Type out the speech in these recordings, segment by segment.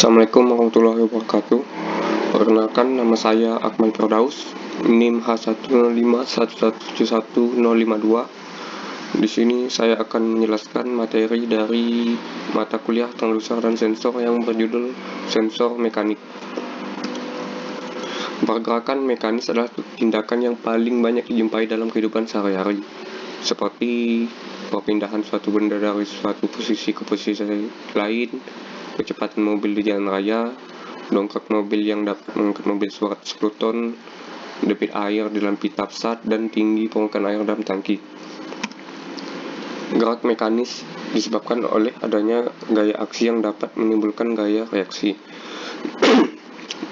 Assalamualaikum warahmatullahi wabarakatuh. Perkenalkan, nama saya Akmal Firdaus, NIM H10511711052. Di sini saya akan menjelaskan materi dari mata kuliah transducer dan sensor yang berjudul Sensor Mekanik. Pergerakan mekanis adalah tindakan yang paling banyak dijumpai dalam kehidupan sehari-hari, seperti perpindahan suatu benda dari suatu posisi ke posisi lain, kecepatan mobil di jalan raya, dongkrak mobil yang dapat mengangkat mobil seberat 10 ton, debit air di dalam pita pesat, dan tinggi permukaan air dalam tangki. Gerak mekanis disebabkan oleh adanya gaya aksi yang dapat menimbulkan gaya reaksi.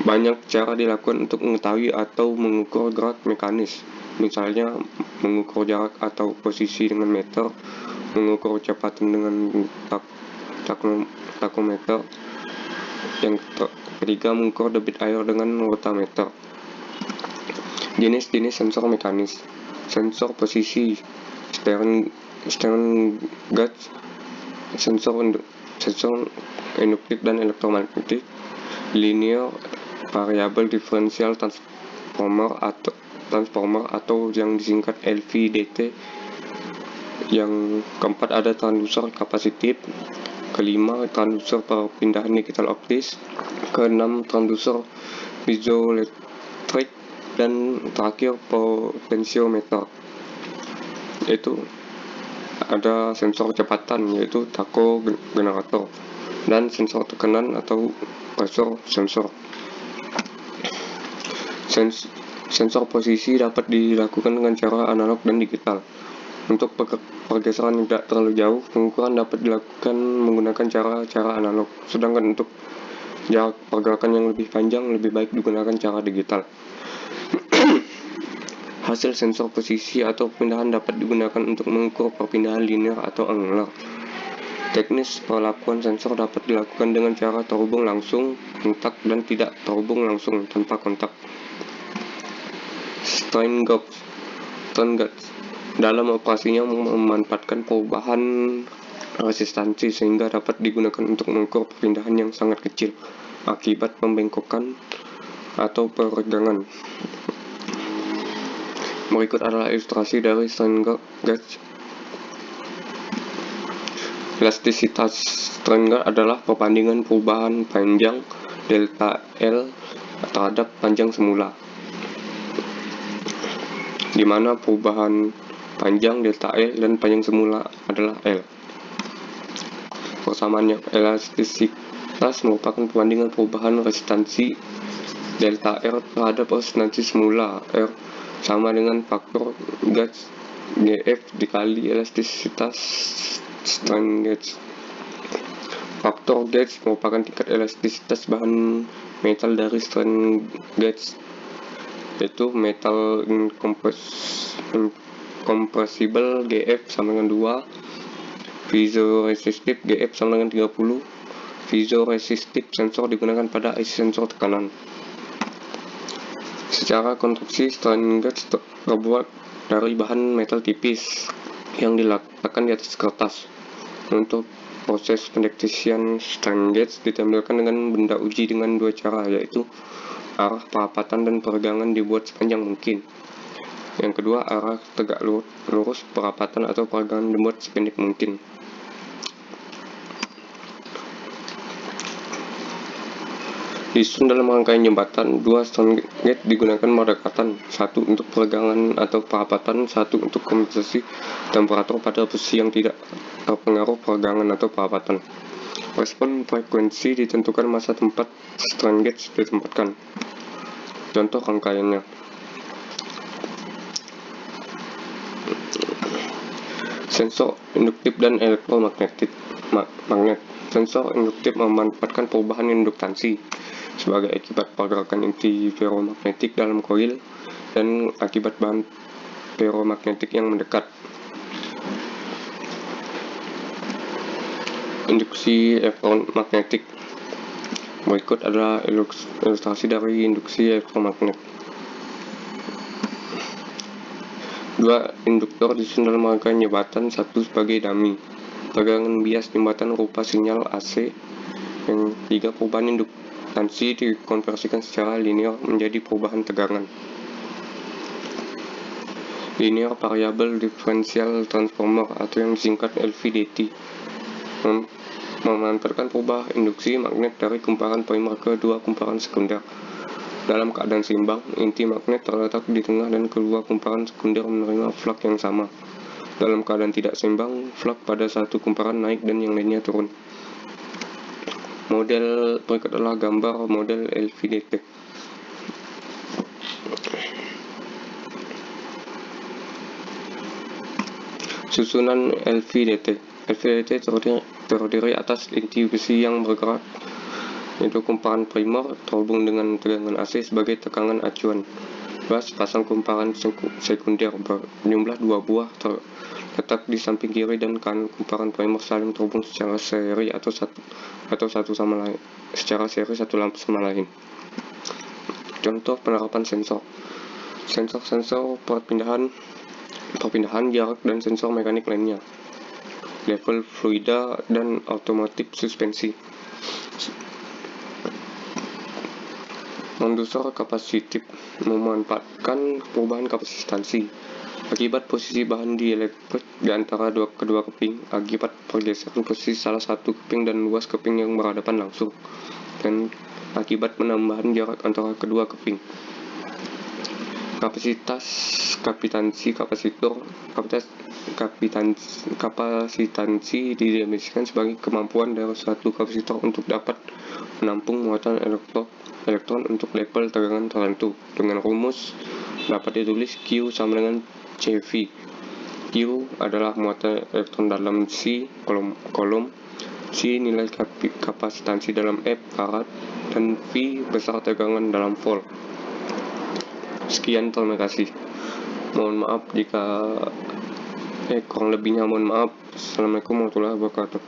Banyak cara dilakukan untuk mengetahui atau mengukur gerak mekanis, misalnya mengukur jarak atau posisi dengan meter, mengukur kecepatan dengan takometer. Yang ketiga, mengukur debit air dengan voltameter. Jenis-jenis sensor mekanis: sensor posisi, steering gauge, sensor induktif dan elektromagnetik, linear variable differential transformer atau yang disingkat LVDT. Yang keempat ada transducer kapasitif, kelima transducer perpindahan digital optis, keenam transducer piezoelektrik, dan terakhir potentiometer. Yaitu ada sensor kecepatan, yaitu takogenerator, dan sensor tekanan atau pressure sensor. Sensor posisi dapat dilakukan dengan cara analog dan digital. Untuk pergeseran yang tidak terlalu jauh, pengukuran dapat dilakukan menggunakan cara analog. Sedangkan untuk jarak pergerakan yang lebih panjang, lebih baik digunakan cara digital. Hasil sensor posisi atau perpindahan dapat digunakan untuk mengukur perpindahan linear atau angular. Teknis perlakuan sensor dapat dilakukan dengan cara terhubung langsung, kontak, dan tidak terhubung langsung, tanpa kontak. Strain gauge dalam operasinya memanfaatkan perubahan resistansi sehingga dapat digunakan untuk mengukur perpindahan yang sangat kecil akibat pembengkokan atau peregangan. Berikut adalah ilustrasi dari strain gauge. Elastisitas strain gauge adalah perbandingan perubahan panjang delta L terhadap panjang semula, di mana perubahan panjang delta L dan panjang semula adalah L. Persamaannya, elastisitas merupakan perbandingan perubahan resistansi delta R terhadap resistansi semula R sama dengan faktor gauge GF dikali elastisitas strain gauge. Faktor gauge merupakan tingkat elastisitas bahan metal dari strain gauge, yaitu metal incompressible GF sama dengan 2, piezoresistive GF sama dengan 30. Piezoresistive sensor digunakan pada IC sensor tekanan. Secara konstruksi, strain gauge terbuat dari bahan metal tipis yang diletakkan di atas kertas. Untuk proses pendeteksian strain gauge ditampilkan dengan benda uji dengan dua cara, yaitu arah perapatan dan peregangan dibuat sepanjang mungkin. Yang kedua, arah tegak lurus perapatan atau peregangan dibuat sependek mungkin. Disusun dalam rangkaian jembatan, dua strain gauge digunakan berdekatan, satu untuk peregangan atau perapatan, satu untuk kompensasi temperatur pada posisi yang tidak terpengaruh peregangan atau perapatan. Respon frekuensi ditentukan masa tempat strain gauge ditempatkan. Contoh rangkaiannya: sensor induktif dan elektromagnetik. Sensor induktif memanfaatkan perubahan induktansi sebagai akibat pergerakan inti ferromagnetik dalam koil dan akibat bahan ferromagnetik yang mendekat. Induksi elektromagnetik. Berikut adalah ilustrasi dari induksi elektromagnet. Dua induktor disusun dalam rangkaian jembatan, satu sebagai dummy. Tegangan bias jembatan rupa sinyal AC Yang ketiga, perubahan induktansi dikonversikan secara linear menjadi perubahan tegangan. Linear Variable Differential Transformer atau yang disingkat LVDT memanfaatkan perubahan induksi magnet dari kumparan primer ke dua kumparan sekunder. Dalam keadaan seimbang, inti magnet terletak di tengah dan kedua kumparan sekunder menerima flux yang sama. Dalam keadaan tidak seimbang, flux pada satu kumparan naik dan yang lainnya turun. Model berikut adalah gambar model LVDT. Susunan LVDT. LVDT terdiri atas inti besi yang bergerak, yaitu kumparan primer terhubung dengan tegangan AC sebagai tegangan acuan. Sepasang kumparan sekunder berjumlah 2 buah terletak di samping kiri dan kanan kumparan primer saling terhubung secara seri atau satu sama lain. Contoh penerapan sensor. Sensor perpindahan jarak dan sensor mekanik lainnya. Level fluida dan otomotif suspensi. Mandusor kapasitif memanfaatkan perubahan kapasitansi akibat posisi bahan dielektrik di antara kedua keping, akibat pergeseran posisi salah satu keping dan luas keping yang berhadapan langsung, dan akibat penambahan jarak antara kedua keping. Kapasitansi didefinisikan sebagai kemampuan dari suatu kapasitor untuk dapat menampung muatan elektron untuk level tegangan tertentu. Dengan rumus dapat ditulis Q sama dengan CV. Q adalah muatan elektron dalam C kolom, C nilai kapasitansi dalam F farad, dan V besar tegangan dalam volt. Sekian, terima kasih. Mohon maaf jika kurang lebihnya, mohon maaf. Assalamualaikum warahmatullahi wabarakatuh.